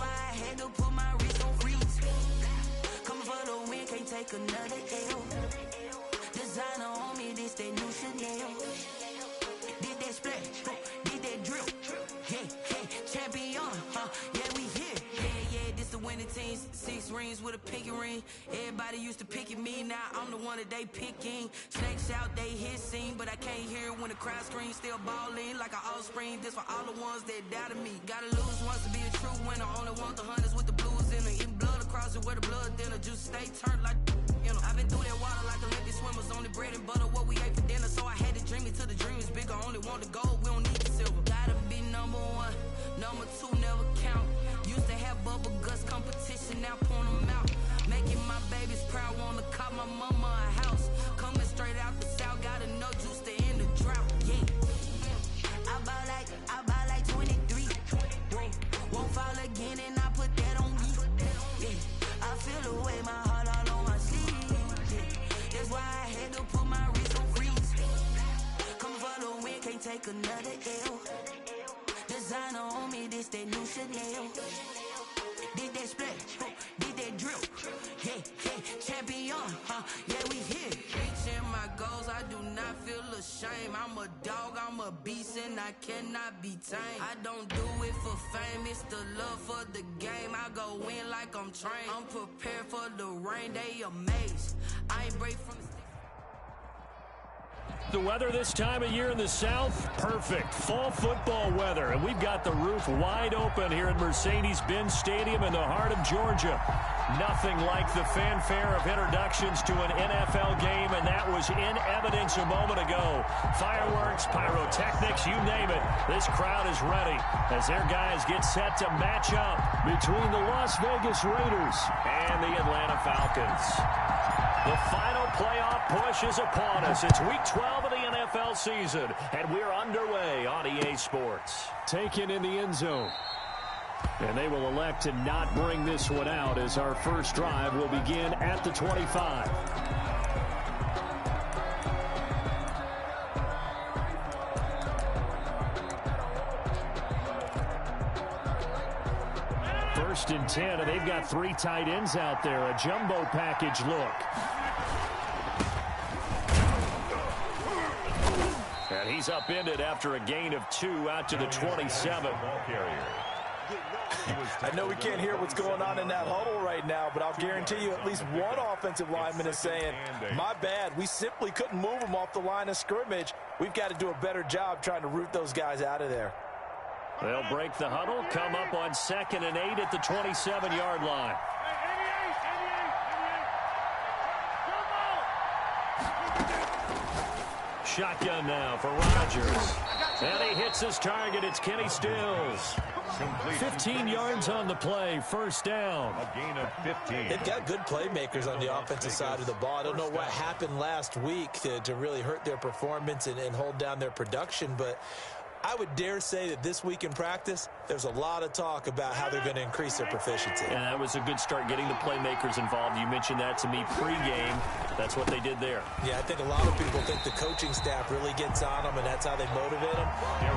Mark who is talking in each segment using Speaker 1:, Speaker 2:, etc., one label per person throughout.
Speaker 1: why I had to put my wrist on freeze. Coming for the win, can't take another L. Designer on me, this that new Chanel. Did that splash, did that drill. Yeah, champion, yeah, we here. Yeah, this the winning team. 6 rings with a pinky ring. Everybody used to pick at me, now I'm the one that they picking. Snakes out, they hit scene, but I can't hear it when the crowd screams. Still balling like an offspring. This for all the ones that doubted me. Gotta lose once to be a true winner. Only want the hunters with the blues in it. Eating blood across it where the blood thinner. Juice stay turned like, you know. I've been through that water like Olympic swimmers. Only bread and butter, what we ate for dinner. So I had to dream it till the dream is bigger. Only want the gold, we don't need the silver. Gotta be number 1, number 2 never count. Used to have bubble guts competition, now point them out. Making my babies proud, wanna cop my mama a house. Coming straight out the south, gotta know juice to end the drought. Yeah, I buy like 23. Won't fall again, and I put that on me. Yeah, I feel the way, my heart all on my sleeve. Yeah, that's why I had to put my wrist on freeze. Come for the win, can't take another L. Designer on me, this that new Chanel. Did that splash, did that drill. Yeah, champion, yeah, we here. Reaching my goals, I do not feel ashamed. I'm a dog, I'm a beast, and I cannot be tamed. I don't do it for fame, it's the love for the game. I go in like I'm trained. I'm prepared for the rain, they amazed. I ain't break from
Speaker 2: the weather this time of year in the South, perfect. Fall football weather, and we've got the roof wide open here at Mercedes-Benz Stadium in the heart of Georgia. Nothing like the fanfare of introductions to an NFL game, and that was in evidence a moment ago. Fireworks, pyrotechnics, you name it. This crowd is ready as their guys get set to match up between the Las Vegas Raiders and the Atlanta Falcons. The final playoff push is upon us. It's Week 12 of the NFL season, and we're underway on EA Sports. Taken in the end zone. And they will elect to not bring this one out as our first drive will begin at the 25. First and 10, and they've got 3 tight ends out there. A jumbo package look. And he's upended after a gain of 2 out to the 27.
Speaker 3: I know we can't hear what's going on in that huddle right now, but I'll guarantee you at least one offensive lineman is saying, my bad, we simply couldn't move them off the line of scrimmage. We've got to do a better job trying to root those guys out of there.
Speaker 2: They'll break the huddle, come up on 2nd and 8 at the 27-yard line. Shotgun now for Rodgers. And he hits his target. It's Kenny Stills. 15 yards on the play. First down.
Speaker 4: A gain of 15.
Speaker 3: They've got good playmakers on the offensive side of the ball. I don't know what happened last week to really hurt their performance and hold down their production, but I would dare say that this week in practice, there's a lot of talk about how they're going to increase their proficiency.
Speaker 2: And that was a good start getting the playmakers involved. You mentioned that to me pregame. That's what they did there.
Speaker 3: Yeah, I think a lot of people think the coaching staff really gets on them, and that's how they motivate them.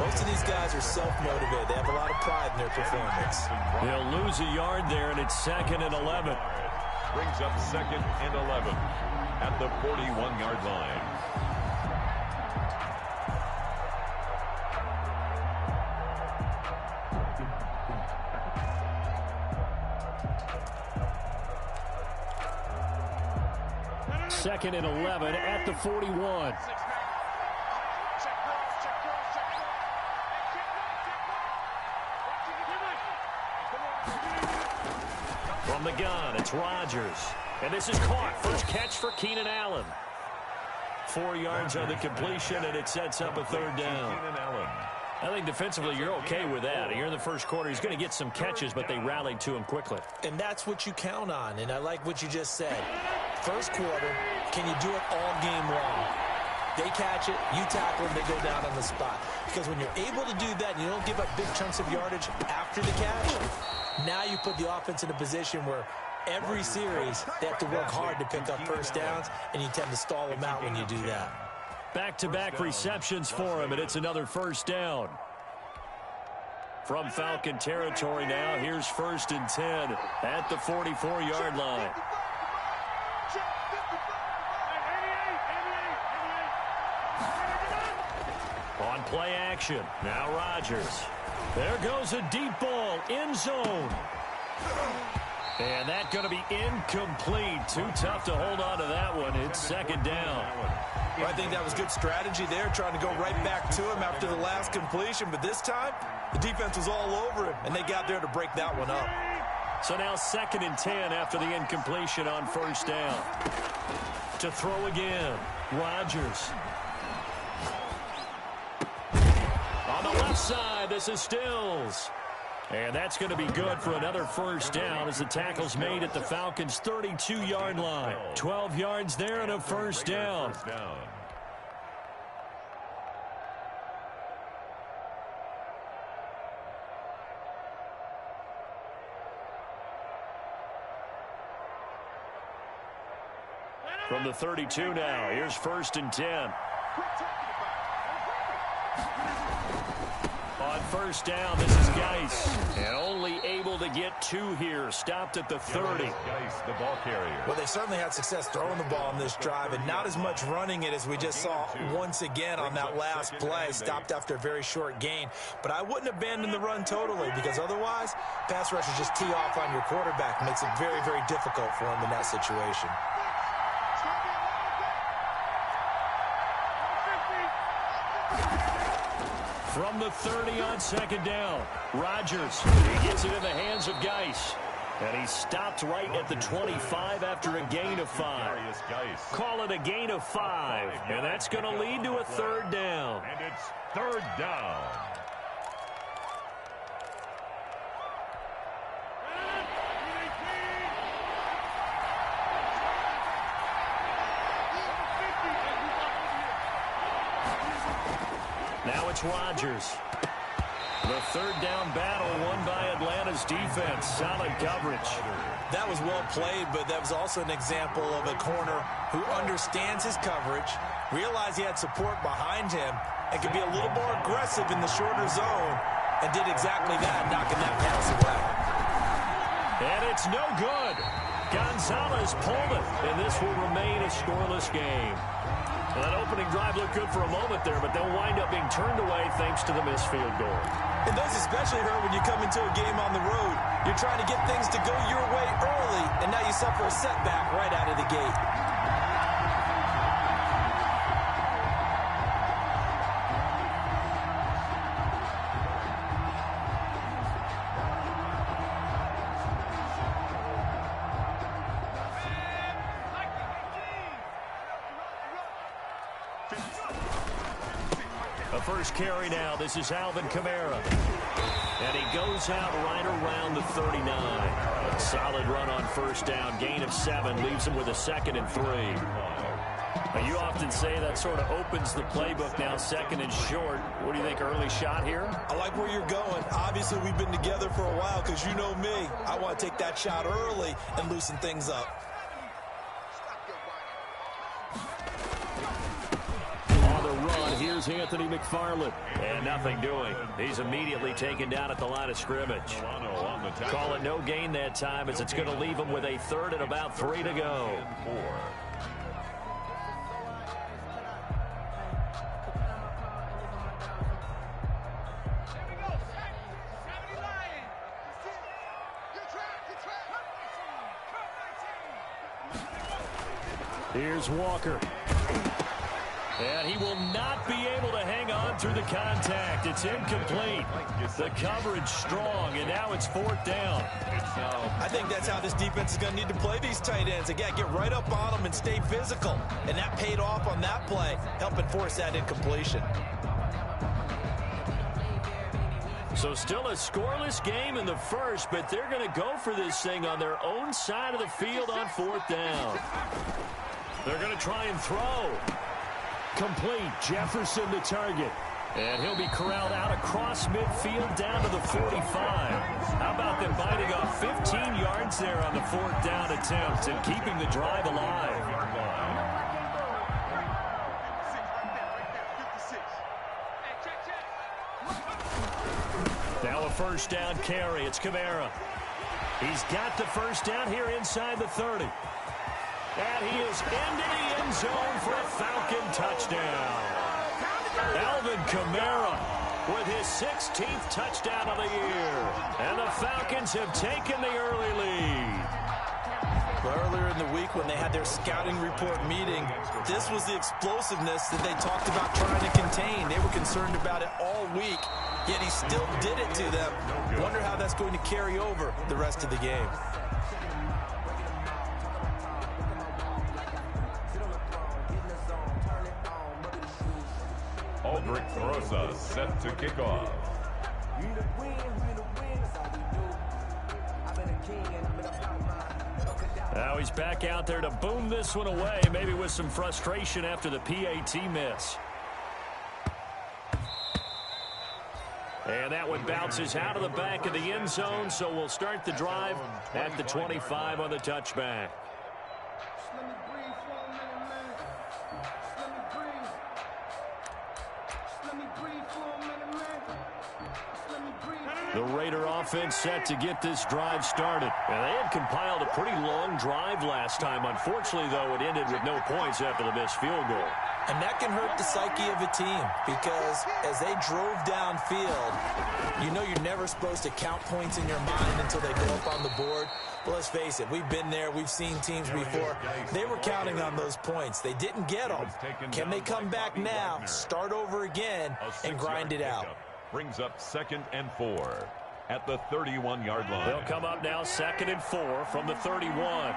Speaker 3: Most of these guys are self-motivated. They have a lot of pride in their performance.
Speaker 2: They'll lose a yard there, and it's 2nd and 11.
Speaker 4: Brings up 2nd and 11 at the 41-yard line.
Speaker 2: Second and 11 at the 41. From the gun, it's Rodgers. And this is caught. First catch for Keenan Allen. 4 yards on the completion, and it sets up a 3rd down. I think defensively you're okay with that. Here in the first quarter, he's going to get some catches, but they rallied to him quickly.
Speaker 3: And that's what you count on, and I like what you just said. First quarter, can you do it all game long? They catch it, you tackle them, they go down on the spot. Because when you're able to do that and you don't give up big chunks of yardage after the catch, now you put the offense in a position where every series they have to work hard to pick up first downs, and you tend to stall them out when you do that.
Speaker 2: Back-to-back receptions for him, and it's another first down. From Falcon territory now, here's 1st and 10 at the 44-yard line. On play action, now Rodgers. There goes a deep ball, end zone. And that's going to be incomplete. Too tough to hold on to that one. It's 2nd down.
Speaker 3: Well, I think that was good strategy there, trying to go right back to him after the last completion. But this time, the defense was all over him, and they got there to break that one up.
Speaker 2: So now 2nd and 10 after the incompletion on 1st down. To throw again, Rodgers. On the left side, this is Stills. And that's going to be good for another 1st down as the tackle's made at the Falcons' 32-yard line. 12 yards there and a 1st down. From the 32 now, here's 1st and 10. On 1st down, this is Geis. And only able to get 2 here. Stopped at the 30.
Speaker 4: Geis, the ball carrier.
Speaker 3: Well, they certainly had success throwing the ball on this drive, and not as much running it as we just saw once again on that last play. Stopped after a very short gain. But I wouldn't abandon the run totally, because otherwise, pass rushers just tee off on your quarterback. Makes it very, very difficult for him in that situation.
Speaker 2: From the 30 on 2nd down, Rodgers. He gets it in the hands of Geis. And he stopped right at the 25 after a gain of 5. Call it a gain of 5. And that's going to lead to a 3rd down.
Speaker 4: And it's 3rd down.
Speaker 2: Now it's Rodgers. The 3rd down battle won by Atlanta's defense. Solid coverage.
Speaker 3: That was well played, but that was also an example of a corner who understands his coverage, realized he had support behind him, and could be a little more aggressive in the shorter zone, and did exactly that, knocking that pass away.
Speaker 2: And it's no good. Gonzalez pulled it, and this will remain a scoreless game. Well, that opening drive looked good for a moment there, but they'll wind up being turned away thanks to the missed field goal.
Speaker 3: And those especially hurt when you come into a game on the road. You're trying to get things to go your way early, and now you suffer a setback right out of the gate.
Speaker 2: A first carry now. This is Alvin Kamara. And he goes out right around the 39. A solid run on 1st down. Gain of 7 leaves him with a 2nd and 3. Now, you often say that sort of opens the playbook now, 2nd and short. What do you think, early shot here?
Speaker 3: I like where you're going. Obviously, we've been together for a while because you know me. I want to take that shot early and loosen things up.
Speaker 2: Here's Anthony McFarland. And nothing doing. He's immediately taken down at the line of scrimmage. Call it no gain that time as it's going to leave him with a 3rd and about 3 to go. Here's Walker. And he will not be able to hang on through the contact. It's incomplete. The coverage strong, and now it's 4th down.
Speaker 3: I think that's how this defense is going to need to play these tight ends. They got to get right up on them and stay physical. And that paid off on that play, helping force that incompletion.
Speaker 2: So still a scoreless game in the first, but they're going to go for this thing on their own side of the field on 4th down. They're going to try and throw. Complete. Jefferson to target. And he'll be corralled out across midfield down to the 45. How about them biting off 15 yards there on the 4th down attempt and keeping the drive alive? Now a first down carry. It's Kamara. He's got the first down here inside the 30. And he is into the end zone for a Falcon touchdown. Alvin Kamara with his 16th touchdown of the year. And the Falcons have taken the early lead.
Speaker 3: Earlier in the week when they had their scouting report meeting, this was the explosiveness that they talked about trying to contain. They were concerned about it all week, yet he still did it to them. Wonder how that's going to carry over the rest of the game.
Speaker 4: Aldrich Rosa set to kick off.
Speaker 2: Now he's back out there to boom this one away, maybe with some frustration after the PAT miss. And that one bounces out of the back of the end zone, so we'll start the drive at the 25 on the touchback. The Raider offense set to get this drive started. And they had compiled a pretty long drive last time. Unfortunately, though, it ended with no points after the missed field goal.
Speaker 3: And that can hurt the psyche of a team because as they drove downfield, you know you're never supposed to count points in your mind until they go up on the board. Well, let's face it, we've been there. We've seen teams before. They were counting on those points. They didn't get them. Can they come back now, start over again, and grind it out?
Speaker 4: Brings up 2nd and 4 at the 31-yard line.
Speaker 2: They'll come up now 2nd and 4 from the 31.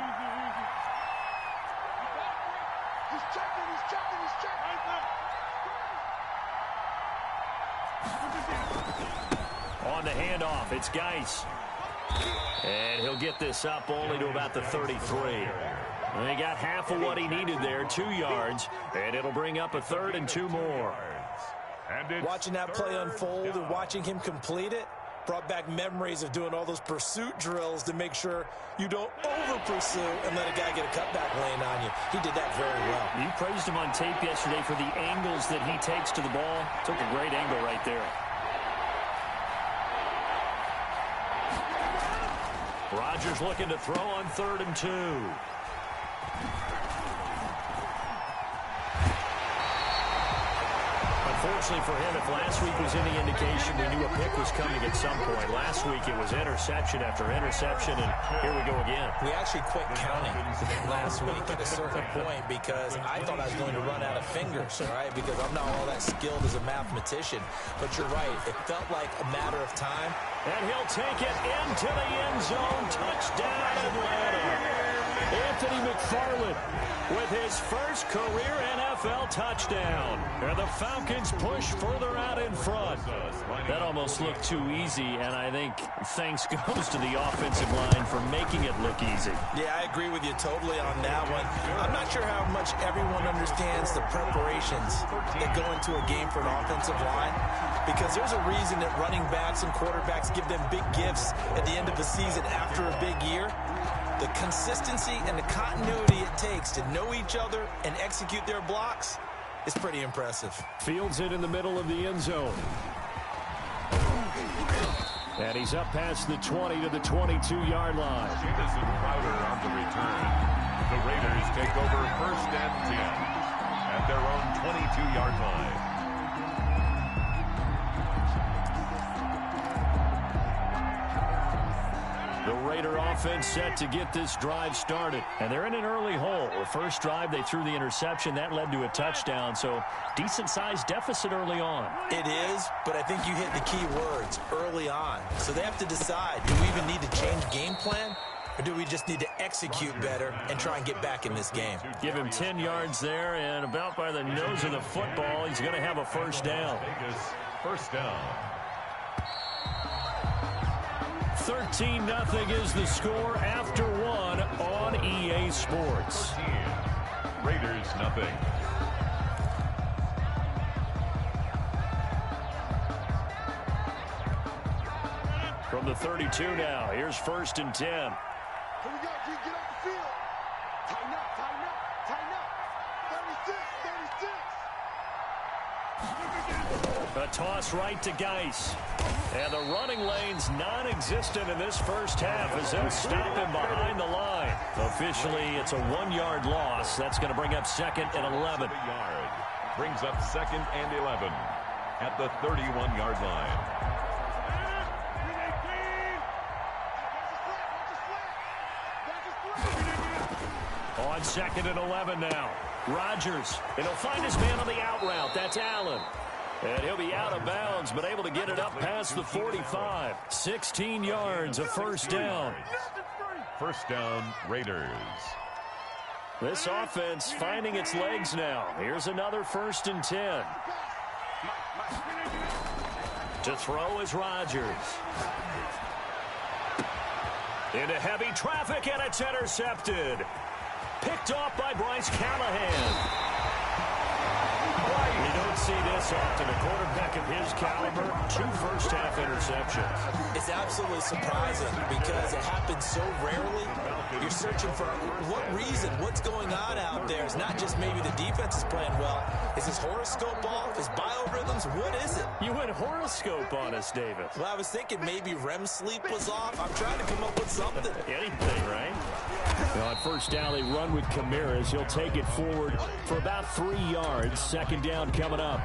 Speaker 2: On the handoff, it's Geis. And he'll get this up only to about the 33. And he got half of what he needed there, 2 yards. And it'll bring up a 3rd and 2 more.
Speaker 3: Watching that play unfold and watching him complete it brought back memories of doing all those pursuit drills to make sure you don't over-pursue and let a guy get a cutback lane on you. He did that very well.
Speaker 2: You praised him on tape yesterday for the angles that he takes to the ball. Took a great angle right there. Rodgers looking to throw on 3rd and 2. Unfortunately for him, if last week was any indication, we knew a pick was coming at some point. Last week it was interception after interception, and here we go again.
Speaker 3: We actually quit counting last week at a certain point because I thought I was going to run out of fingers, all right, because I'm not all that skilled as a mathematician. But you're right, it felt like a matter of time.
Speaker 2: And he'll take it into the end zone. Touchdown, Atlanta. Anthony McFarland with his first career NFL touchdown. And the Falcons push further out in front. That almost looked too easy, and I think thanks goes to the offensive line for making it look easy.
Speaker 3: Yeah, I agree with you totally on that one. I'm not sure how much everyone understands the preparations that go into a game for an offensive line, because there's a reason that running backs and quarterbacks give them big gifts at the end of the season after a big year. The consistency and the continuity it takes to know each other and execute their blocks is pretty impressive.
Speaker 2: Fields it in the middle of the end zone. And he's up past the 20 to the 22-yard line.
Speaker 4: Jamison Crowder on the return. The Raiders take over 1st and 10 at their own 22-yard line.
Speaker 2: The Raider offense set to get this drive started. And they're in an early hole. The first drive, they threw the interception. That led to a touchdown. So decent-sized deficit early on.
Speaker 3: It is, but I think you hit the key words, early on. So they have to decide, do we even need to change game plan? Or do we just need to execute better and try and get back in this game?
Speaker 2: Give him 10 yards there, and about by the nose of the football, he's going to have a first down.
Speaker 4: First down.
Speaker 2: 13-0 is the score after one on EA Sports.
Speaker 4: Raiders nothing.
Speaker 2: From the 32 now, here's 1st and 10.
Speaker 5: Here we go, G, get up the field. Tighten up, tighten up, tighten up. 36, 36.
Speaker 2: A toss right to Geis. And the running lane's non-existent in this first half as they'll stop him behind the line. Officially, it's a 1-yard loss. That's going to bring up 2nd and 11.
Speaker 4: Brings up 2nd and 11 at the 31-yard line.
Speaker 2: On 2nd and 11 now. Rodgers, and he'll find his man on the out route. That's Allen. And he'll be out of bounds, but able to get it up past the 45. 16 yards, a first down.
Speaker 4: First down, Raiders.
Speaker 2: This offense finding its legs now. Here's another 1st and 10. To throw is Rodgers. Into heavy traffic, and it's intercepted. Picked off by Bryce Callahan. You don't see this often. A quarterback of his caliber, 2 first-half interceptions.
Speaker 3: It's absolutely surprising because it happens so rarely. You're searching for what reason, what's going on out there. It's not just maybe the defense is playing well. Is his horoscope off? His biorhythms? What is it?
Speaker 2: You went horoscope on us, David.
Speaker 3: Well, I was thinking maybe REM sleep was off. I'm trying to come up with something.
Speaker 2: Anything, right? Well, on first down, they run with Kamara. He'll take it forward for about 3 yards. 2nd down coming up.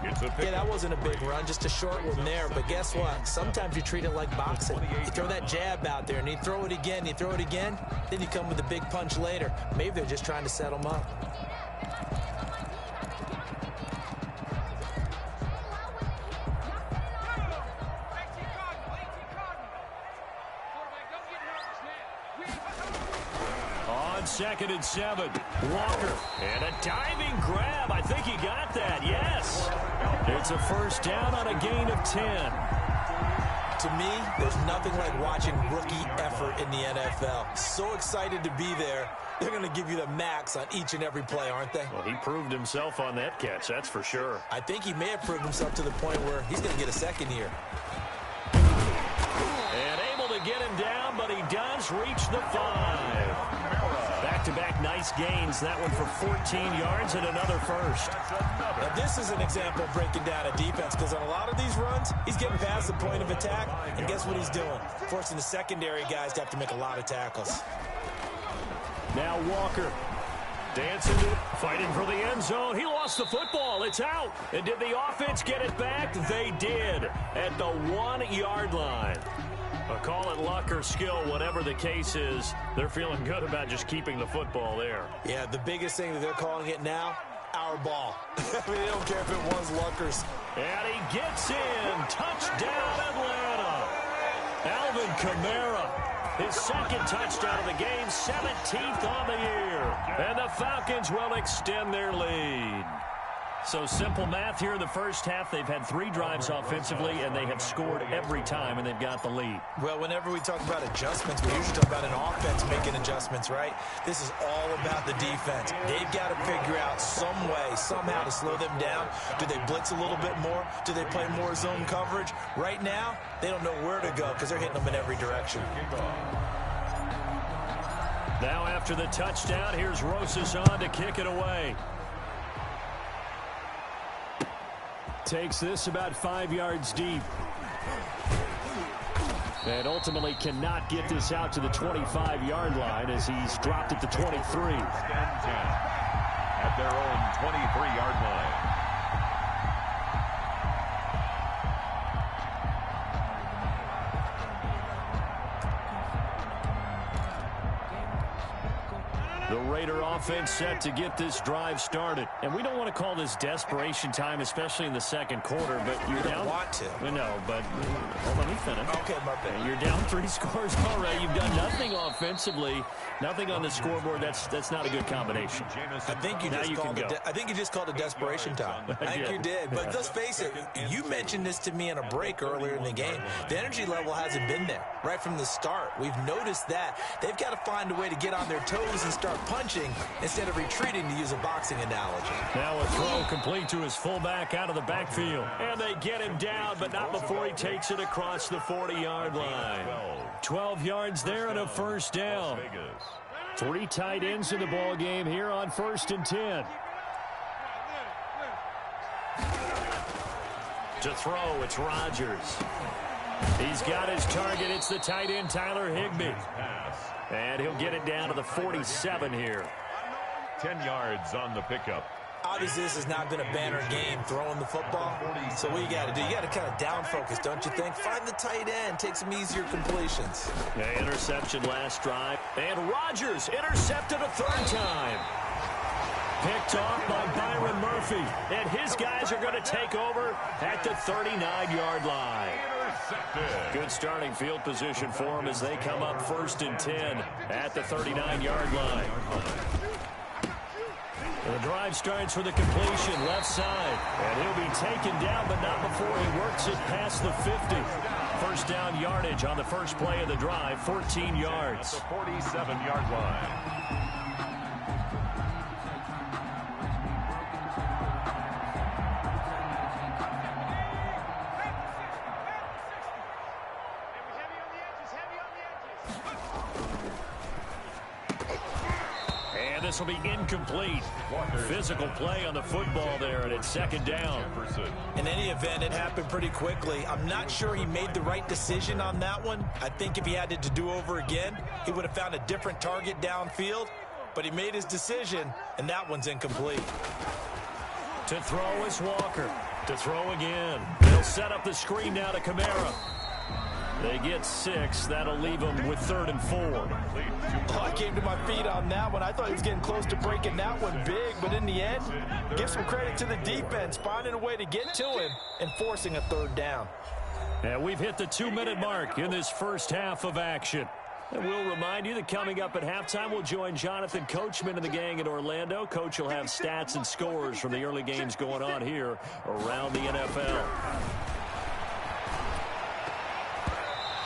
Speaker 3: Yeah, that wasn't a big run, just a short one there. But guess what? Sometimes you treat it like boxing. You throw that jab out there, and you throw it again, you throw it again, then you come with a big punch later. Maybe they're just trying to set them up.
Speaker 2: On 2nd and 7, Walker. And a diving grab. I think he got that. Yes. It's a first down on a gain of 10.
Speaker 3: To me, there's nothing like watching rookie effort in the NFL. So excited to be there. They're going to give you the max on each and every play, aren't they?
Speaker 2: Well, he proved himself on that catch, that's for sure.
Speaker 3: I think he may have proved himself to the point where he's going to get a 2nd year.
Speaker 2: And able to get him down, but he does reach the 5. Back-to-back nice gains. That one for 14 yards and another first.
Speaker 3: Now, this is an example of breaking down a defense because on a lot of these runs, he's getting past the point of attack, and guess what he's doing? Forcing the secondary guys to have to make a lot of tackles.
Speaker 2: Now Walker. Dancing, fighting for the end zone. He lost the football. It's out. And did the offense get it back? They did at the 1-yard line. Call it luck or skill, whatever the case is. They're feeling good about just keeping the football there.
Speaker 3: Yeah, the biggest thing that they're calling it now, our ball. I mean, they don't care if it was luck or...
Speaker 2: And he gets in. Touchdown, Atlanta. Alvin Kamara, his 2nd touchdown of the game, 17th on the year. And the Falcons will extend their lead. So simple math here in the first half. They've had 3 drives offensively, and they have scored every time, and they've got the lead.
Speaker 3: Well, whenever we talk about adjustments, we usually talk about an offense making adjustments, right? This is all about the defense. They've got to figure out some way, somehow to slow them down. Do they blitz a little bit more? Do they play more zone coverage? Right now, they don't know where to go because they're hitting them in every direction.
Speaker 2: Now after the touchdown, here's Rosas on to kick it away. Takes this about 5 yards deep. And ultimately cannot get this out to the 25-yard line as he's dropped at the 23.
Speaker 4: At their own 23-yard line.
Speaker 2: The Raider offense set to get this drive started. And we don't want to call this desperation time, especially in the second quarter, but you're down.
Speaker 3: Don't want to.
Speaker 2: No, but well, let me finish.
Speaker 3: Okay, my bad.
Speaker 2: You're down 3 scores already. You've done nothing offensively, nothing on the scoreboard. That's not a good combination.
Speaker 3: I think you just called it desperation time. I think you did. But let's face it, you mentioned this to me in a break earlier in the game. The energy level hasn't been there right from the start. We've noticed that. They've got to find a way to get on their toes and start punching instead of retreating, to use a boxing analogy.
Speaker 2: Now a throw complete to his fullback out of the backfield. And they get him down, but not before he takes it across the 40-yard line. 12 yards there and a first down. 3 tight ends in the ball game here on 1st and 10. To throw, it's Rodgers. He's got his target. It's the tight end, Tyler Higbee. And he'll get it down to the 47 here.
Speaker 4: 10 yards on the pickup.
Speaker 3: Obviously, this has not been a banner game throwing the football. So what you got to do, you got to kind of down focus, don't you think? Find the tight end, take some easier completions.
Speaker 2: Yeah, interception last drive. And Rodgers intercepted a third time. Picked off by Byron Murphy. And his guys are going to take over at the 39-yard line. Good starting field position for them as they come up 1st and 10 at the 39-yard line. The drive starts with a completion left side. And he'll be taken down, but not before he works it past the 50. First down yardage on the first play of the drive, 14 yards.
Speaker 4: At the 47-yard line.
Speaker 2: This will be incomplete. Physical play on the football there, and it's 2nd down.
Speaker 3: In any event, it happened pretty quickly. I'm not sure he made the right decision on that one. I think if he had to do over again, he would have found a different target downfield. But he made his decision, and that one's incomplete.
Speaker 2: To throw is Walker. To throw again. They'll set up the screen now to Kamara. They get 6. That'll leave them with 3rd and 4.
Speaker 3: Oh, I came to my feet on that one. I thought he was getting close to breaking that one big, but in the end, give some credit to the defense, finding a way to get to him and forcing a 3rd down.
Speaker 2: And we've hit the 2-minute mark in this first half of action. And we'll remind you that coming up at halftime, we'll join Jonathan Coachman and the gang in Orlando. Coach will have stats and scores from the early games going on here around the NFL.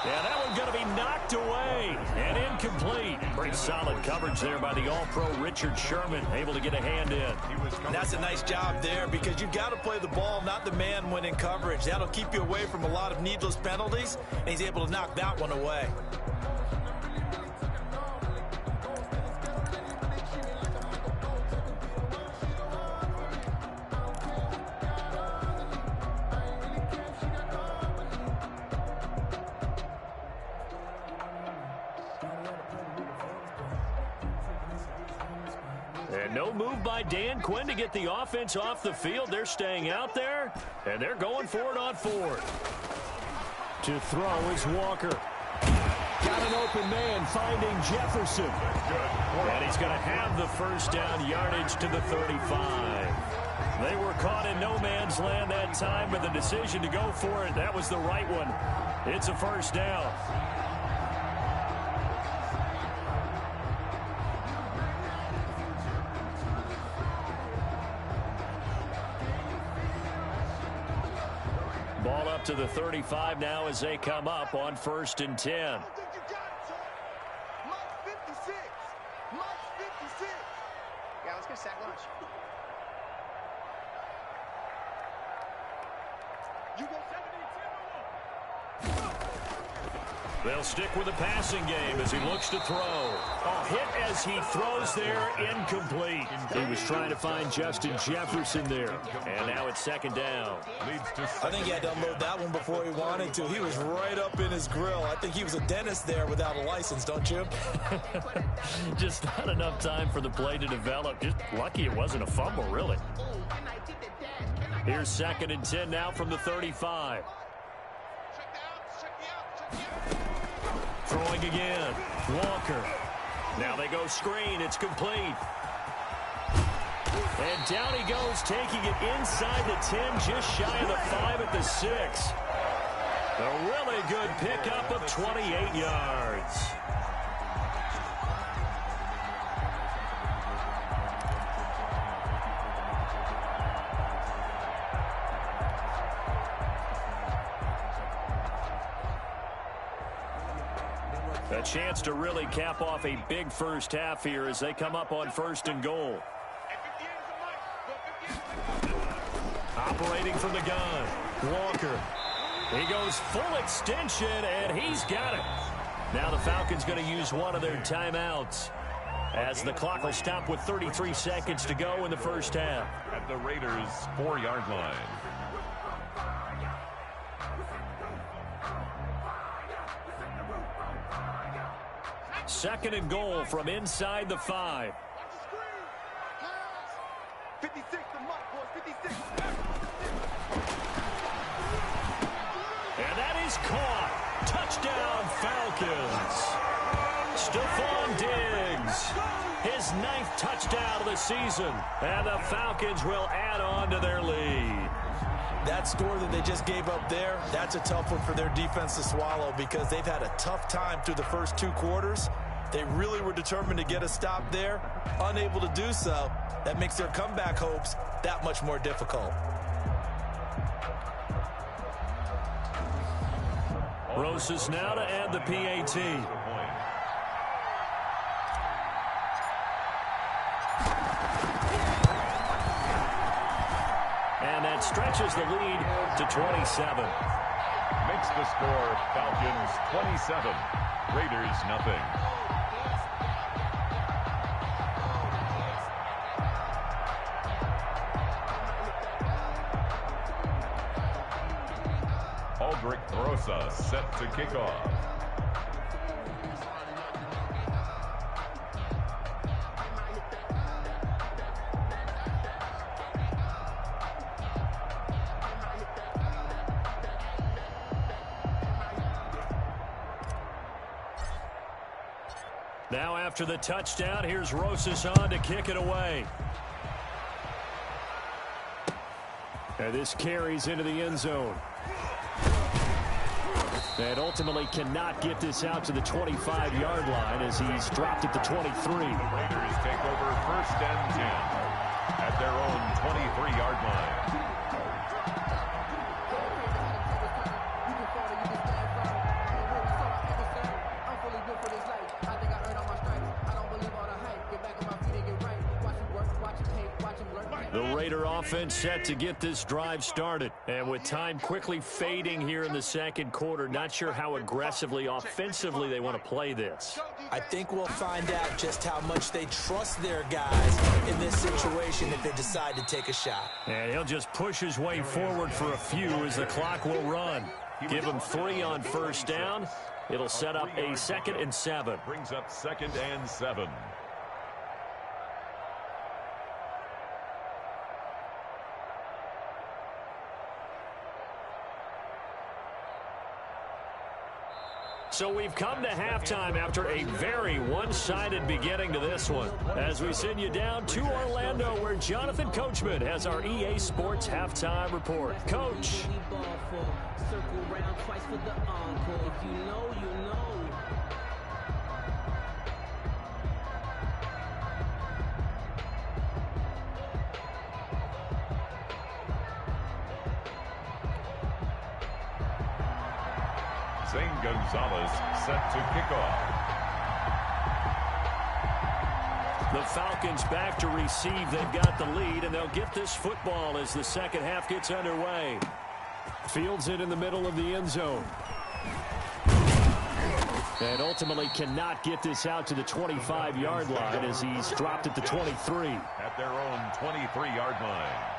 Speaker 2: Yeah, that one's going to be knocked away and incomplete. Pretty solid coverage there by the All-Pro Richard Sherman, able to get a hand in.
Speaker 3: And that's a nice job there because you've got to play the ball, not the man when in coverage. That'll keep you away from a lot of needless penalties, and he's able to knock that one away.
Speaker 2: And no move by Dan Quinn to get the offense off the field. They're staying out there, and they're going for it on 4th. To throw is Walker. Got an open man finding Jefferson. And he's going to have the first down yardage to the 35. They were caught in no man's land that time, but the decision to go for it, that was the right one. It's a first down. Ball up to the 35 now as they come up on 1st and 10.
Speaker 5: I think you got it, son. Mike 56. Mike 56.
Speaker 6: Yeah, let's go sack lunch.
Speaker 5: You go 17.
Speaker 2: They'll stick with the passing game as he looks to throw. A hit as he throws there, incomplete. He was trying to find Justin Jefferson there. And now it's 2nd down.
Speaker 3: I think he had to unload that one before he wanted to. He was right up in his grill. I think he was a dentist there without a license, don't you?
Speaker 2: Just not enough time for the play to develop. Just lucky it wasn't a fumble, really. Here's 2nd and 10 now from the 35. Throwing again. Walker. Now they go screen. It's complete. And down he goes, taking it inside the 10, just shy of the 5 at the 6. A really good pickup of 28 yards. A chance to really cap off a big first half here as they come up on 1st and goal. Operating from the gun, Walker. He goes full extension, and he's got it. Now the Falcons going to use one of their timeouts as the clock will stop with 33 seconds to go in the first half.
Speaker 4: At the Raiders' 4-yard line.
Speaker 2: Second and goal from inside the 5.
Speaker 5: 56 to Mike, boys. 56.
Speaker 2: And that is caught. Touchdown, Falcons. Stephon Diggs, his 9th touchdown of the season. And the Falcons will add on to their lead.
Speaker 3: That score that they just gave up there, that's a tough one for their defense to swallow because they've had a tough time through the first 2 quarters. They really were determined to get a stop there, unable to do so. That makes their comeback hopes that much more difficult.
Speaker 2: Roses now to add the PAT. And that stretches the lead to 27.
Speaker 4: Makes the score Falcons 27, Raiders nothing. Aldrich Rosa set to kick off.
Speaker 2: Now after the touchdown, here's Rosas on to kick it away. And this carries into the end zone. And ultimately cannot get this out to the 25-yard line as he's dropped at the 23.
Speaker 4: The Raiders take over 1st and 10 at their own 23-yard line.
Speaker 2: The Raider offense set to get this drive started. And with time quickly fading here in the second quarter, not sure how aggressively, offensively they want to play this.
Speaker 3: I think we'll find out just how much they trust their guys in this situation if they decide to take a shot.
Speaker 2: And he'll just push his way forward for a few as the clock will run. Give him 3 on 1st down. It'll set up a 2nd and 7.
Speaker 4: Brings up 2nd and 7.
Speaker 2: So we've come to halftime after a very one-sided beginning to this one. As we send you down to Orlando, where Jonathan Coachman has our EA Sports halftime report. Coach.
Speaker 4: Zane Gonzalez set to kick off.
Speaker 2: The Falcons back to receive. They've got the lead, and they'll get this football as the second half gets underway. Fields it in the middle of the end zone. And ultimately cannot get this out to the 25-yard line as he's dropped at the 23.
Speaker 4: At their own 23-yard line.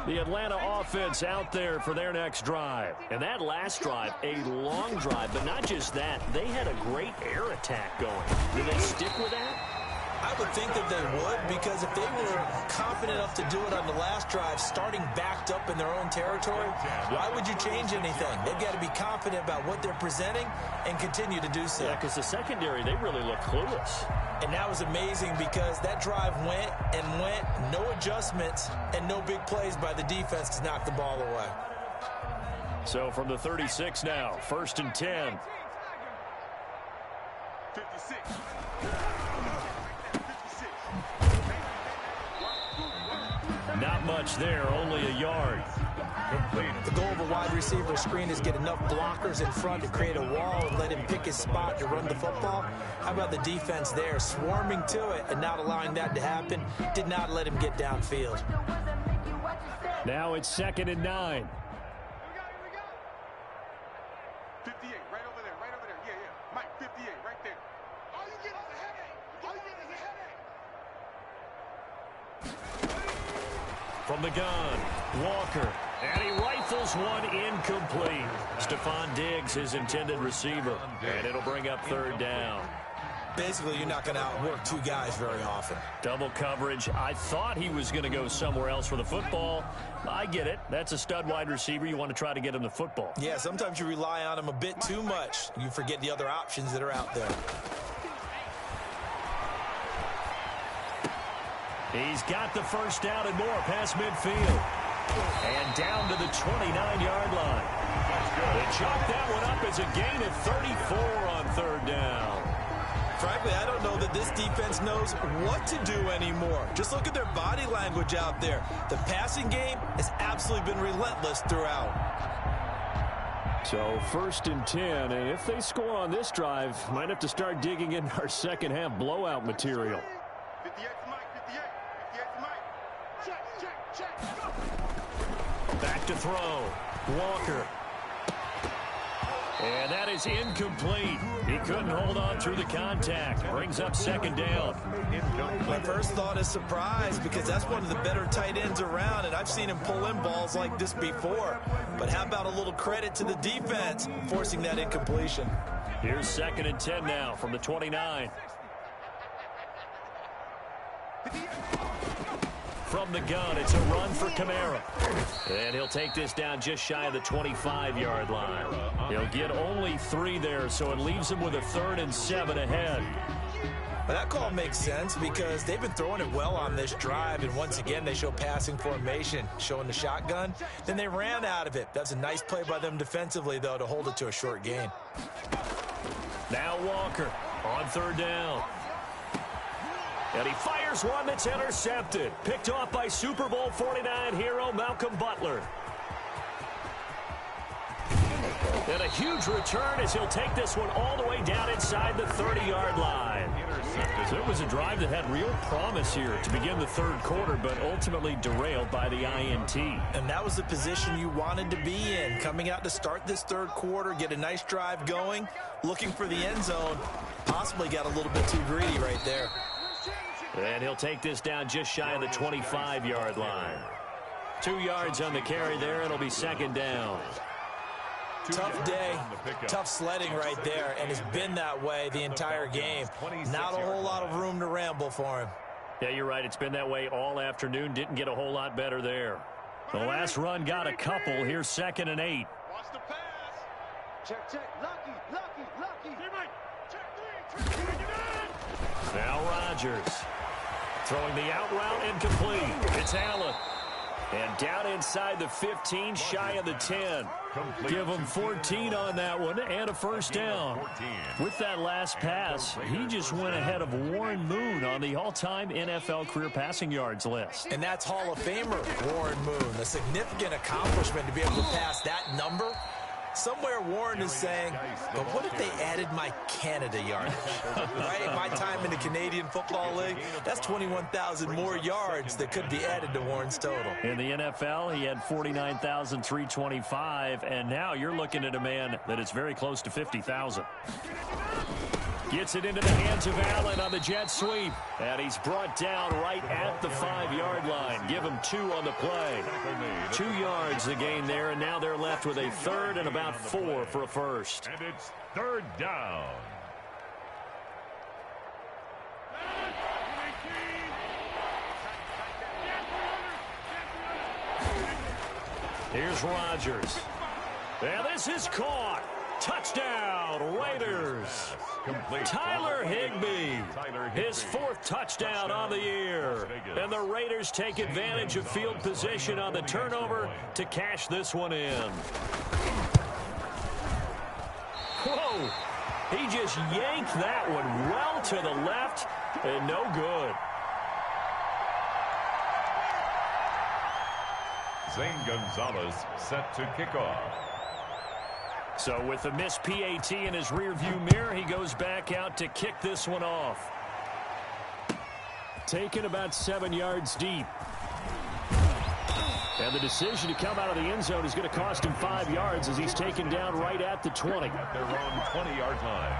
Speaker 2: The Atlanta offense out there for their next drive. And that last drive, a long drive, but not just that. They had a great air attack going. Do they stick with that?
Speaker 3: I would think that they would, because if they were confident enough to do it on the last drive, starting backed up in their own territory, why would you change anything? They've got to be confident about what they're presenting and continue to do so.
Speaker 2: Yeah, because the secondary, they really look clueless.
Speaker 3: And that was amazing because that drive went and went, no adjustments, and no big plays by the defense to knock the ball away.
Speaker 2: So from the 36 now, 1st and 10.
Speaker 5: 56.
Speaker 3: Not much there, only a yard. The goal of a wide receiver screen is get enough blockers in front to create a wall and let him pick his spot to run the football. How about the defense there, swarming to it and not allowing that to happen? Did not let him get downfield.
Speaker 2: Now it's 2nd and 9.
Speaker 5: 58, right over there, right over there. Yeah, yeah. Mike, 58, right there.
Speaker 2: From the gun, Walker. And he rifles one incomplete. Stephon Diggs, his intended receiver. And it'll bring up third down.
Speaker 3: Basically, you're not going to outwork two guys very often.
Speaker 2: Double coverage. I thought he was going to go somewhere else for the football. I get it. That's a stud wide receiver. You want to try to get him the football.
Speaker 3: Yeah, sometimes you rely on him a bit too much. You forget the other options that are out there.
Speaker 2: He's got the first down and more past midfield. And down to the 29-yard line. They chalk that one up as a gain of 34 on third down.
Speaker 3: Frankly, I don't know that this defense knows what to do anymore. Just look at their body language out there. The passing game has absolutely been relentless throughout.
Speaker 2: So 1st and 10, and if they score on this drive, might have to start digging in our second half blowout material.
Speaker 5: 58 to Mike, 58. 58 to Mike. Check. Go.
Speaker 2: Back to throw. Walker. And that is incomplete. He couldn't hold on through the contact. Brings up second down.
Speaker 3: My first thought is surprise, because that's one of the better tight ends around, and I've seen him pull in balls like this before. But how about a little credit to the defense forcing that incompletion?
Speaker 2: Here's 2nd and 10 now from the 29. From the gun, it's a run for Kamara. And he'll take this down just shy of the 25-yard line. He'll get only 3 there, so it leaves him with a 3rd and 7 ahead.
Speaker 3: But that call makes sense because they've been throwing it well on this drive, and once again they show passing formation, showing the shotgun. Then they ran out of it. That's a nice play by them defensively, though, to hold it to a short gain.
Speaker 2: Now Walker on 3rd down. And he fires one that's intercepted. Picked off by Super Bowl 49 hero Malcolm Butler. And a huge return as he'll take this one all the way down inside the 30-yard line. So it was a drive that had real promise here to begin the 3rd quarter, but ultimately derailed by the INT.
Speaker 3: And that was the position you wanted to be in, coming out to start this 3rd quarter, get a nice drive going, looking for the end zone. Possibly got a little bit too greedy right there.
Speaker 2: And he'll take this down just shy of the 25-yard line. 2 yards on the carry there. It'll be 2nd down.
Speaker 3: Tough day, tough sledding right there, and it's been that way the entire game. Not a whole lot of room to ramble for him.
Speaker 2: Yeah, you're right. It's been that way all afternoon. Didn't get a whole lot better there. The last run got a couple. Here's 2nd and 8.
Speaker 5: Watch the pass. Check. Lucky. Check 3.
Speaker 2: Now Rodgers. Throwing the out route incomplete. It's Allen. And down inside the 15, shy of the 10. Give him 14 on that one and a first down. With that last pass, he just went ahead of Warren Moon on the all-time NFL career passing yards list.
Speaker 3: And that's Hall of Famer Warren Moon. A significant accomplishment to be able to pass that number. Somewhere Warren is saying, but what if they added my Canada yardage? Right? My time in the Canadian Football League, that's 21,000 more yards that could be added to Warren's total.
Speaker 2: In the NFL, he had 49,325, and now you're looking at a man that is very close to 50,000. Gets it into the hands of Allen on the jet sweep. And he's brought down right at the 5-yard line. Give him 2 on the play. 2 yards the gain there, and now they're left with a 3rd and about 4 for a first.
Speaker 4: And it's 3rd down.
Speaker 2: Here's Rodgers. And this is caught. Touchdown, Raiders. Tyler Higbee, his 4th touchdown on the year. And the Raiders take advantage of field position on the turnover to cash this one in. Whoa, he just yanked that one well to the left and no good.
Speaker 4: Zane Gonzalez set to kick off.
Speaker 2: So with a missed PAT in his rearview mirror, he goes back out to kick this one off. Taken about 7 yards deep. And the decision to come out of the end zone is going to cost him 5 yards as he's taken down right at the 20.
Speaker 4: At their own 20-yard line.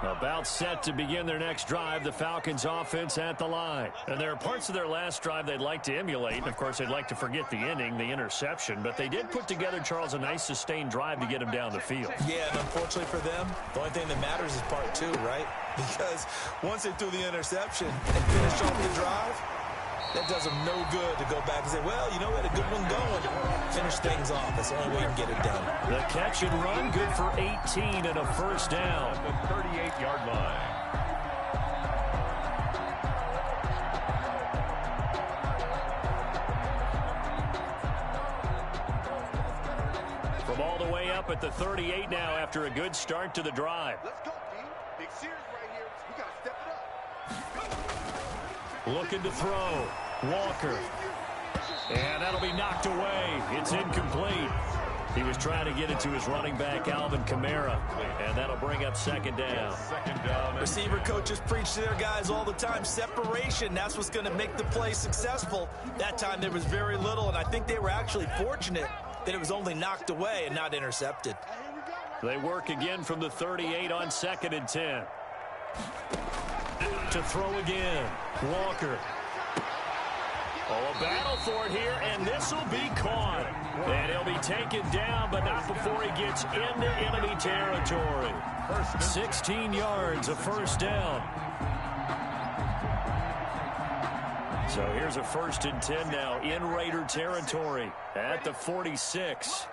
Speaker 2: About set to begin their next drive, the Falcons offense at the line. And there are parts of their last drive they'd like to emulate. And, of course, they'd like to forget the inning, the interception. But they did put together, Charles, a nice sustained drive to get him down the field.
Speaker 3: Yeah, and unfortunately for them, the only thing that matters is part two, right? Because once they threw the interception and finished off the drive, that does them no good to go back and say, well, you know, we had a good one going. Finish things off. That's the only way you can get it done.
Speaker 2: The catch and run, good for 18 and a first down.
Speaker 4: At the 38-yard line.
Speaker 2: From all the way up at the 38 now after a good start to the drive.
Speaker 5: Let's go, D. Big series right here. We got to step it up.
Speaker 2: Looking to throw. Walker. And that'll be knocked away. It's incomplete. He was trying to get it to his running back, Alvin Kamara. And that'll bring up second down.
Speaker 4: Second down.
Speaker 3: Receiver coaches preach to their guys all the time. Separation, that's what's going to make the play successful. That time there was very little, and I think they were actually fortunate that it was only knocked away and not intercepted.
Speaker 2: They work again from the 38 on 2nd and 10. To throw again. Walker. Oh, a battle for it here, and this will be caught. And he'll be taken down, but not before he gets into enemy territory. 16 yards, a first down. So here's a 1st and 10 now in Raider territory at the 46.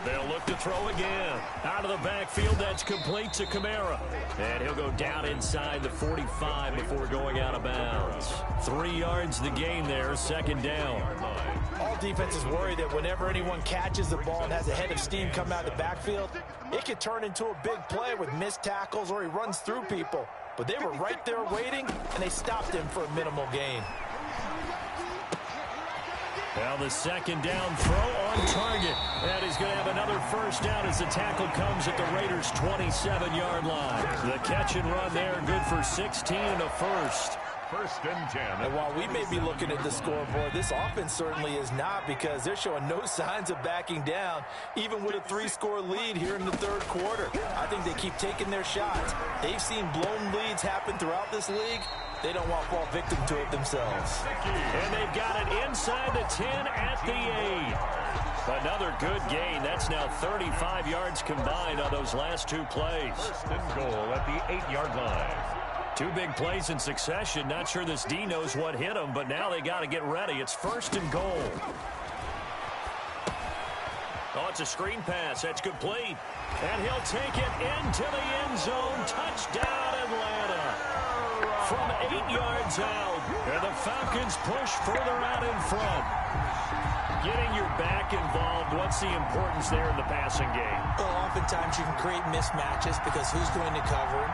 Speaker 2: They'll look to throw again. Out of the backfield, that's complete to Kamara. And he'll go down inside the 45 before going out of bounds. 3 yards the gain there, second down.
Speaker 3: All defenses worry that whenever anyone catches the ball and has a head of steam come out of the backfield, it could turn into a big play with missed tackles or he runs through people. But they were right there waiting, and they stopped him for a minimal gain.
Speaker 2: Now the second down throw on target. And he's going to have another first down as the tackle comes at the Raiders' 27-yard line. The catch and run there, good for 16 and a first.
Speaker 4: 1st and 10.
Speaker 3: And while we may be looking at the scoreboard, this offense certainly is not, because they're showing no signs of backing down, even with a 3-score lead here in the 3rd quarter. I think they keep taking their shots. They've seen blown leads happen throughout this league. They don't want to fall victim to it themselves.
Speaker 2: And they've got it inside the 10 at the 8. Another good gain. That's now 35 yards combined on those last 2 plays.
Speaker 4: 1st and goal at the 8-yard line.
Speaker 2: 2 big plays in succession. Not sure this D knows what hit him, but now they got to get ready. It's 1st and goal. Oh, it's a screen pass. That's complete. And he'll take it into the end zone. Touchdown, Atlanta. From 8 yards out. And the Falcons push further out in front. Getting your back involved, what's the importance there in the passing game?
Speaker 3: Well, oftentimes you can create mismatches because who's going to cover him,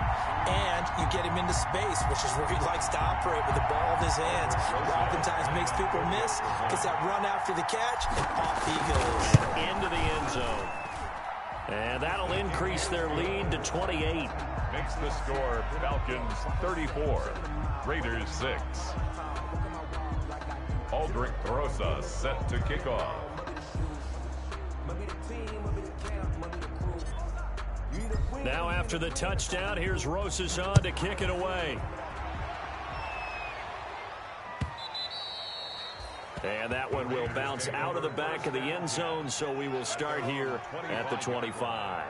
Speaker 3: and you get him into space, which is where he likes to operate with the ball in his hands. Oftentimes makes people miss, gets that run after the catch, and off he goes.
Speaker 2: Into the end zone. And that'll increase their lead to 28.
Speaker 4: Makes the score Falcons 34, Raiders 6. Aldrich Rosa set to kick off.
Speaker 2: Now after the touchdown, here's Rosas on to kick it away. And that one will bounce out of the back of the end zone, so we will start here at the 25.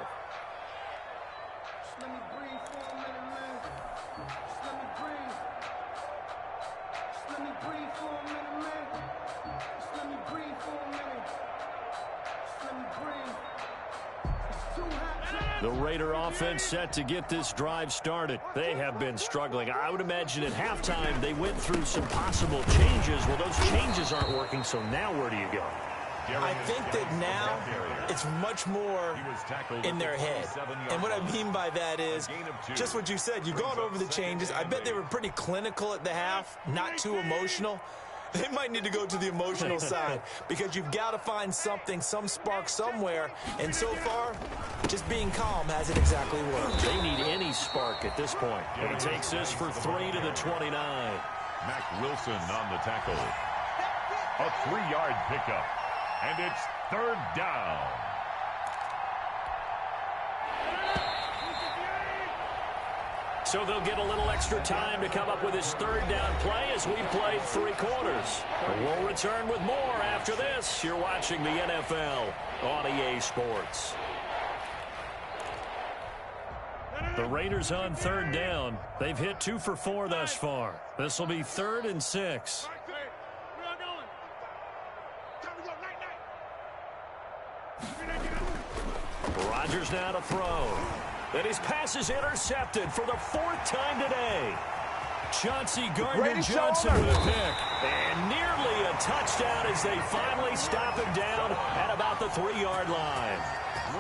Speaker 2: The Raider offense set to get this drive started. They have been struggling. I would imagine at halftime they went through some possible changes. Well, those changes aren't working, so now where do you go?
Speaker 3: I think that now it's much more in their head. And what I mean by that is just what you said. You've gone over the changes. I bet they were pretty clinical at the half, not too emotional. They might need to go to the emotional side because you've got to find something, some spark somewhere. And so far, just being calm hasn't exactly worked.
Speaker 2: They need any spark at this point. And he takes this for 3 to the 29.
Speaker 4: Mac Wilson on the tackle. A 3-yard pickup. And it's 3rd down.
Speaker 2: So they'll get a little extra time to come up with his third down play as we played 3 quarters. We'll return with more after this. You're watching the NFL on EA Sports. The Raiders on third down. They've hit 2 for 4 thus far. This will be 3rd and 6. Rodgers now to throw. And his pass is intercepted for the 4th time today. Chauncey Gardner-Johnson with a pick. And nearly a touchdown as they finally stop him down at about the 3-yard line.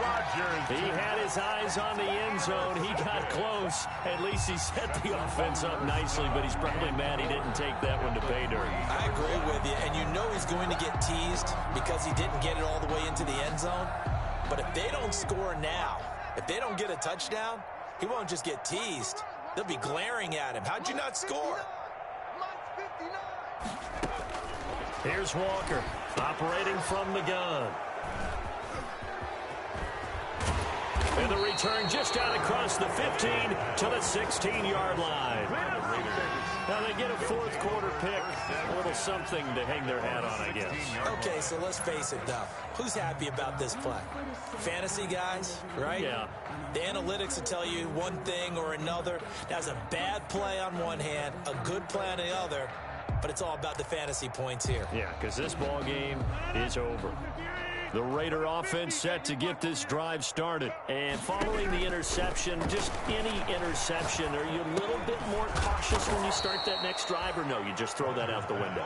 Speaker 2: Rodgers. He had his eyes on the end zone. He got close. At least he set the offense up nicely, but he's probably mad he didn't take that one to pay dirt.
Speaker 3: I agree with you, and you know he's going to get teased because he didn't get it all the way into the end zone. But if they don't score now, if they don't get a touchdown, he won't just get teased. They'll be glaring at him. How'd you not score?
Speaker 2: Here's Walker, operating from the gun. And the return just out across the 15 to the 16-yard line. Now they get a 4th quarter pick. A little something to hang their hat on, I guess.
Speaker 3: Okay, so let's face it, though. Who's happy about this play? Fantasy guys, right?
Speaker 2: Yeah.
Speaker 3: The analytics will tell you one thing or another. That's a bad play on one hand, a good play on the other, but it's all about the fantasy points here.
Speaker 2: Yeah, because this ball game is over. The Raider offense set to get this drive started. And following the interception, just any interception, are you a little bit more cautious when you start that next drive, or no, you just throw that out the window?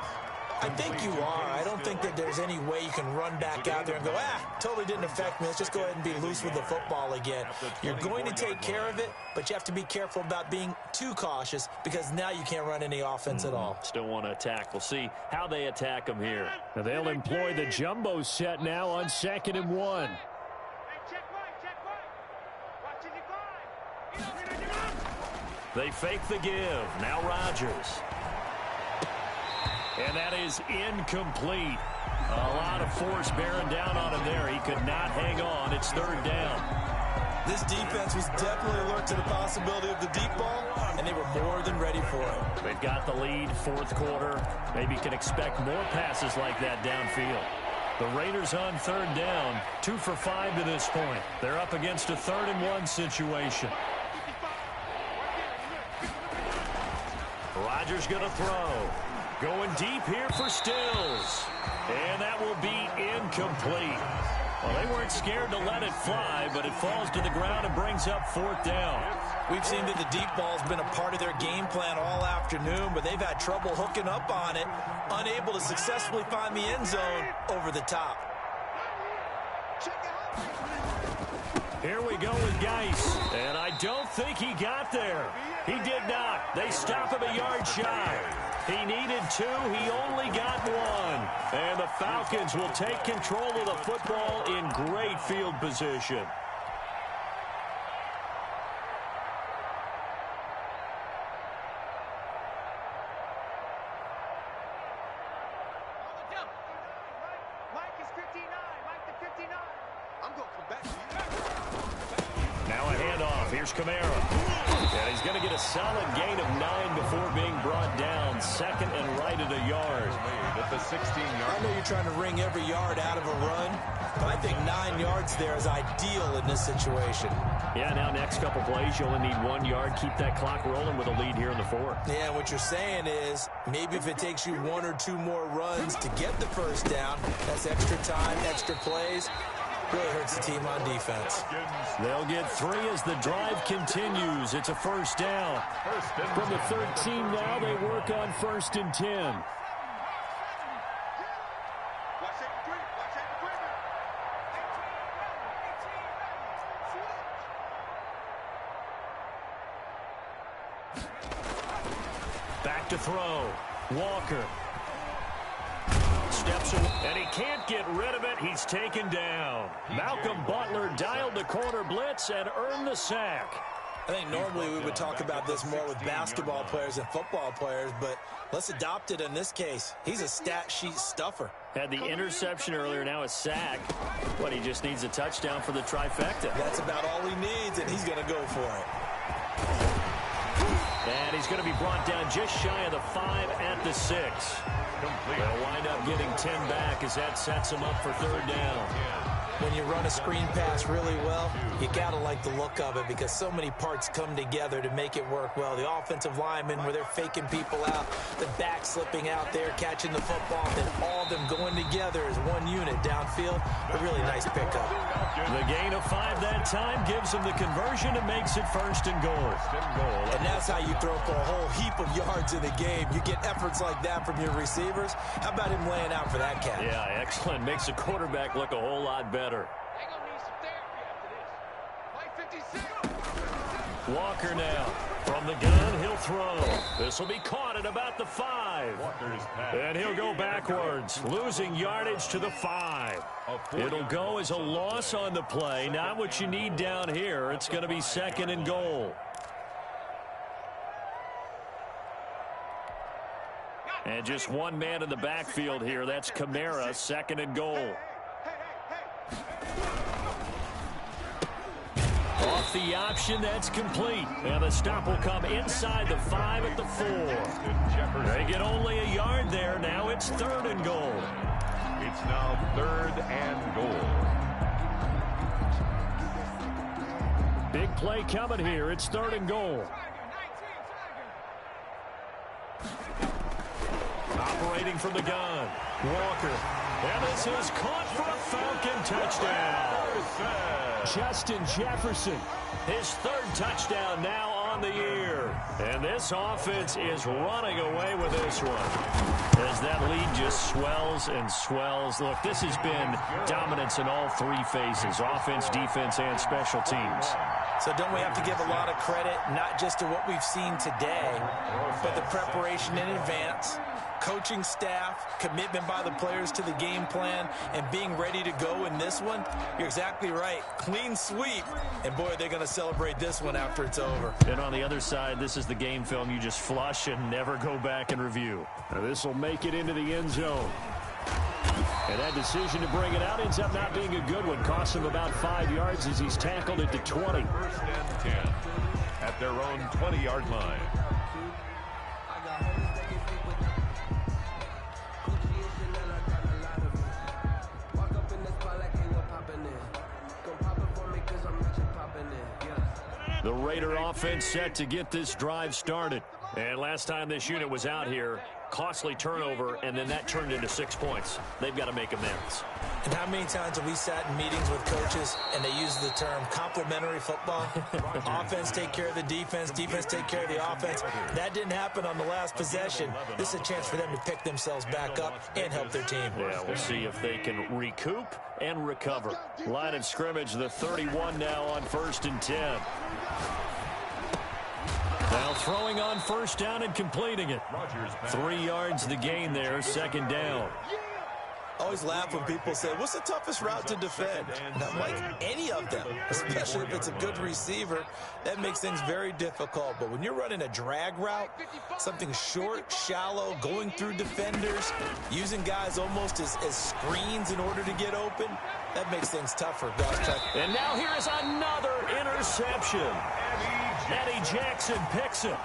Speaker 3: I think you are. I don't think that there's any way you can run back out there and go, totally didn't affect me. Let's just go ahead and be loose with the football again. You're going to take care of it, but you have to be careful about being too cautious because now you can't run any offense at all.
Speaker 2: Still want to attack. We'll see how they attack them here. Now they'll employ the jumbo set now on 2nd and 1. They fake the give. Now Rodgers. And that is incomplete. A lot of force bearing down on him there. He could not hang on. It's 3rd down.
Speaker 3: This defense was definitely alert to the possibility of the deep ball, and they were more than ready for it.
Speaker 2: They've got the lead, 4th quarter. Maybe you can expect more passes like that downfield. The Raiders on 3rd down, 2 for 5 to this point. They're up against a 3rd and 1 situation. Rodgers going to throw. Going deep here for Stills. And that will be incomplete. Well, they weren't scared to let it fly, but it falls to the ground and brings up 4th down.
Speaker 3: We've seen that the deep ball's been a part of their game plan all afternoon, but they've had trouble hooking up on it, unable to successfully find the end zone over the top.
Speaker 2: Here we go with Geis, and I don't think he got there. He did not. They stop him a yard shy. He needed 2. He only got 1. And the Falcons will take control of the football in great field position.
Speaker 5: Mike is 59. Mike the 59. I'm going to come back to you.
Speaker 2: Now a handoff. Here's Kamara. And he's going to get a solid gain of 9 before being brought down. 2nd and right at a yard.
Speaker 4: At the 16-yard.
Speaker 3: I know you're trying to wring every yard out of a run, but I think 9 yards there is ideal in this situation.
Speaker 2: Yeah, now next couple plays, you only need 1 yard. Keep that clock rolling with a lead here in the 4th.
Speaker 3: Yeah, what you're saying is maybe if it takes you 1 or 2 more runs to get the 1st down, that's extra time, extra plays. Really hurts the team on defense.
Speaker 2: They'll get 3 as the drive continues. It's a 1st down. From the 13 now, they work on 1st and 10. Back to throw. Walker. Steps in, and he can't get rid of it. He's taken down. Malcolm Butler dialed the corner blitz and earned the sack.
Speaker 3: I think normally we would talk about this more with basketball players and football players, but let's adopt it in this case. He's a stat sheet stuffer.
Speaker 2: Had the interception earlier, now a sack. But he just needs a touchdown for the trifecta.
Speaker 3: That's about all he needs, and he's going to go for it.
Speaker 2: And he's going to be brought down just shy of the 5 at the 6. They'll wind up getting 10 back as that sets him up for third down.
Speaker 3: When you run a screen pass really well, you got to like the look of it because so many parts come together to make it work well. The offensive linemen, where they're faking people out, the back slipping out there, catching the football, then all of them going together as one unit downfield. A really nice pickup.
Speaker 2: The gain of 5 that time gives him the conversion and makes it first and goal.
Speaker 3: And that's how you throw for a whole heap of yards in the game. You get efforts like that from your receivers. How about him laying out for that catch?
Speaker 2: Yeah, excellent. Makes the quarterback look a whole lot better. Walker now from the gun, he'll throw. This will be caught at about the 5. And he'll go backwards, losing yardage to the 5. It'll go as a loss on the play. Not what you need down here. It's going to be second and goal. And just one man in the backfield here. That's Kamara, second and goal. Off the option, that's complete. And the stop will come inside the 5 at the 4. They get only a yard there. Now it's third and goal.
Speaker 4: It's now third and goal.
Speaker 2: Big play coming here. It's third and goal. Operating from the gun, Walker. And this is caught for a Falcon touchdown. Justin Jefferson, his third touchdown now on the year. And this offense is running away with this one as that lead just swells and swells. Look, this has been dominance in all 3 phases, offense, defense, and special teams.
Speaker 3: So don't we have to give a lot of credit, not just to what we've seen today, but the preparation in advance, coaching staff, commitment by the players to the game plan, and being ready to go in this one? You're exactly right. Clean sweep. And, boy, they're going to celebrate this one after it's over.
Speaker 2: And on the other side, this is the game film you just flush and never go back and review. Now, this will make it into the end zone. And that decision to bring it out ends up not being a good one. Costs him about 5 yards as he's tackled at the 20.
Speaker 4: First and 10 at their own 20-yard line.
Speaker 2: The Raider offense set to get this drive started. And last time this unit was out here, costly turnover, and then that turned into 6 points. They've got to make amends.
Speaker 3: And how many times have we sat in meetings with coaches and they use the term complementary football? Offense take care of the defense, defense take care of the offense. That didn't happen on the last possession. This is a chance for them to pick themselves back up and help their team.
Speaker 2: Yeah, we'll see if they can recoup and recover. Line of scrimmage, the 31 now on first and 10. Now throwing on first down and completing it. 3 yards the gain there, second down.
Speaker 3: I always laugh when people say, what's the toughest route to defend? And I'm like, any of them, especially if it's a good receiver. That makes things very difficult. But when you're running a drag route, something short, shallow, going through defenders, using guys almost as screens in order to get open, that makes things tougher.
Speaker 2: And now here is another interception. Eddie Jackson picks it.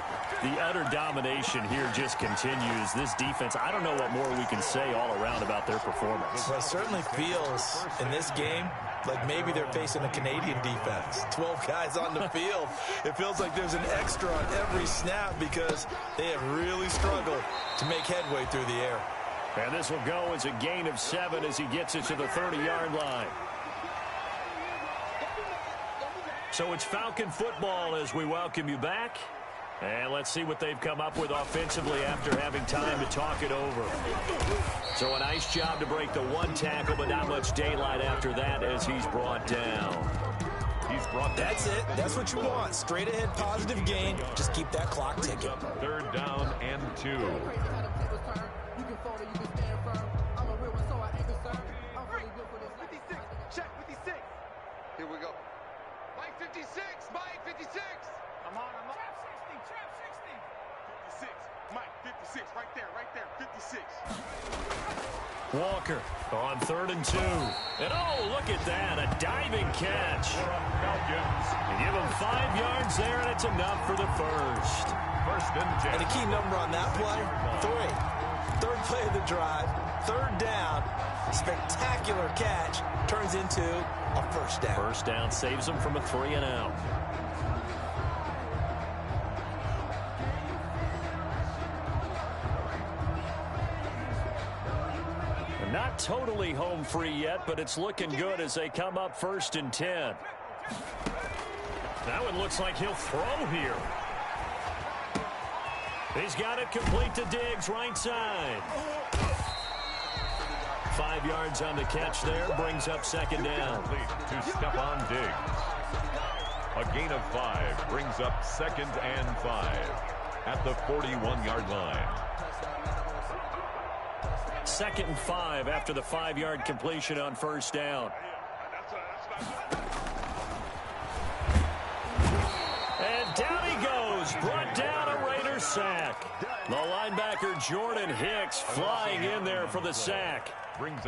Speaker 2: The utter domination here just continues. This defense, I don't know what more we can say all around about their performance.
Speaker 3: Well, it certainly feels in this game like maybe they're facing a Canadian defense. 12 guys on the field. It feels like there's an extra on every snap because they have really struggled to make headway through the air.
Speaker 2: And this will go as a gain of 7 as he gets it to the 30-yard line. So it's Falcon football as we welcome you back. And let's see what they've come up with offensively after having time to talk it over. So a nice job to break the 1 tackle, but not much daylight after that as he's brought down.
Speaker 3: That's it. That's what you want. Straight ahead positive gain. Just keep that clock ticking.
Speaker 4: Third down and 2.
Speaker 5: Check 56. Here we go. Mike 56. Mike 56. I'm on. Trap 60. 56. Mike 56. Right there. 56.
Speaker 2: Walker on 3rd and 2. And oh, look at that, a diving catch.
Speaker 4: Falcons.
Speaker 2: You give him 5 yards there, and it's enough for the first.
Speaker 4: 1st and 10.
Speaker 3: And the key number on that play, 3. Third play of the drive, 3rd down, spectacular catch, turns into a 1st down.
Speaker 2: 1st down saves them from a 3-and-out. Not totally home free yet, but it's looking good as they come up 1st and 10. That one looks like he'll throw here. He's got it complete to Diggs, right side. 5 yards on the catch there, brings up 2nd down.
Speaker 4: To Stephon Diggs. A gain of 5 brings up 2nd and 5 at the 41-yard line.
Speaker 2: 2nd and 5 after the 5-yard completion on 1st down. And down he goes, brought down a Raider sack. The linebacker Jordan Hicks flying in there for the sack.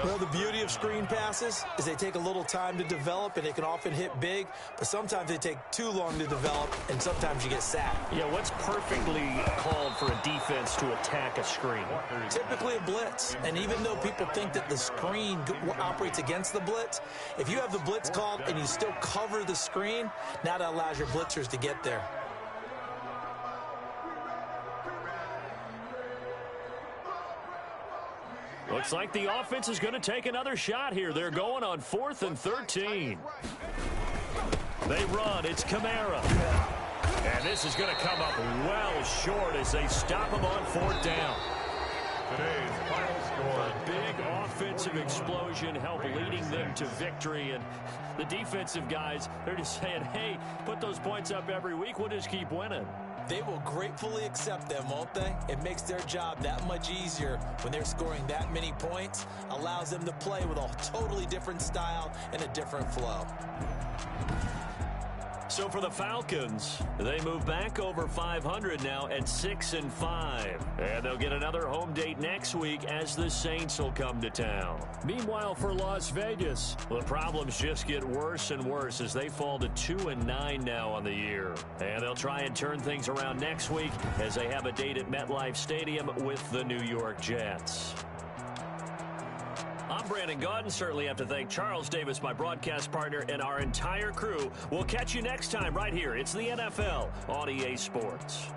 Speaker 3: Well, the beauty of screen passes is they take a little time to develop, and they can often hit big, but sometimes they take too long to develop, and sometimes you get sacked.
Speaker 2: Yeah, what's perfectly called for a defense to attack a screen?
Speaker 3: Typically a blitz, and even though people think that the screen operates against the blitz, if you have the blitz called and you still cover the screen, now that allows your blitzers to get there.
Speaker 2: Looks like the offense is going to take another shot here. They're going on 4th and 13. They run. It's Kamara. And this is going to come up well short as they stop him on 4th down.
Speaker 4: Today's final score.
Speaker 2: A big offensive explosion helped leading them to victory. And the defensive guys, they're just saying, hey, put those points up every week. We'll just keep winning.
Speaker 3: They will gratefully accept them, won't they? It makes their job that much easier when they're scoring that many points. Allows them to play with a totally different style and a different flow.
Speaker 2: So for the Falcons, they move back over 500 now at 6 and 5. And they'll get another home date next week as the Saints will come to town. Meanwhile, for Las Vegas, the problems just get worse and worse as they fall to 2 and 9 now on the year. And they'll try and turn things around next week as they have a date at MetLife Stadium with the New York Jets. I'm Brandon Gaudin. Certainly have to thank Charles Davis, my broadcast partner, and our entire crew. We'll catch you next time right here. It's the NFL on EA Sports.